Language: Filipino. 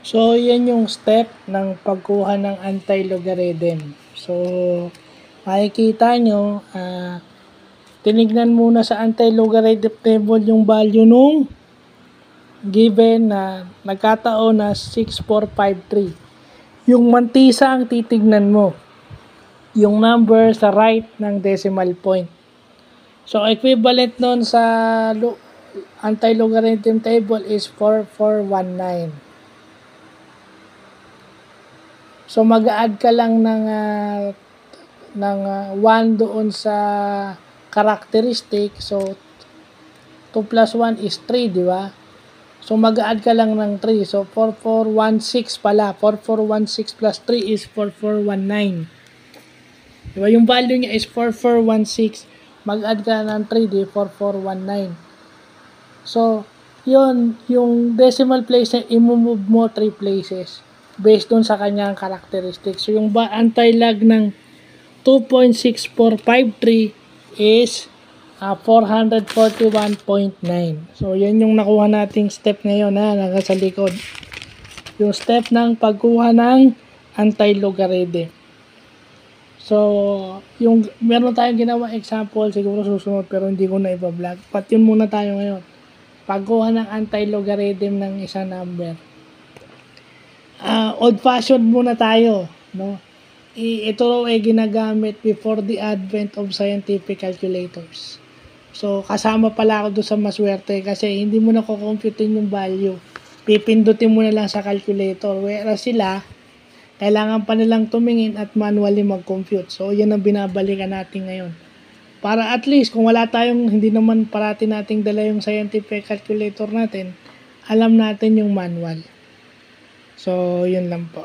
So, yan yung step ng pagkuha ng anti-logarithm. So, makikita nyo, tinignan muna sa anti-logarithm table yung value nung given na nagkataon na 6453. Yung mantisa ang titignan mo. Yung number sa right ng decimal point. So, equivalent nun sa anti-logarithm table is 4419. So, mag-add ka lang ng 1 doon sa characteristic. So, 2 plus 1 is 3, di ba? So, mag-add ka lang ng 3. So, 4416 pala. 4416 plus 3 is 4419. Diba? Yung value niya is 4416. Mag-add ka ng 3, di 4419. So, yun, yung decimal place niya, i-move mo 3 places based dun sa kanyang characteristics. So, yung anti-lag ng 2.6453 is 441.9. So, yan yung nakuha nating step ngayon na nasa likod. Yung step ng pagkuha ng anti-logarithm. So, yung meron tayong ginawa example, siguro susunod pero hindi ko na iba-vlog. But yun muna tayo ngayon. Pagkuha ng anti-logarithm ng isang number. Old-fashioned muna tayo, no? Ito raw ay ginagamit before the advent of scientific calculators. So, kasama pala ako doon sa maswerte kasi hindi mo na kukomputin yung value. Pipindutin mo na lang sa calculator. Whereas sila, kailangan pa nilang tumingin at manually mag-compute. So, yan ang binabalikan natin ngayon. Para at least, kung wala tayong, hindi naman parati nating dala yung scientific calculator natin, alam natin yung manual. So, yun lang po.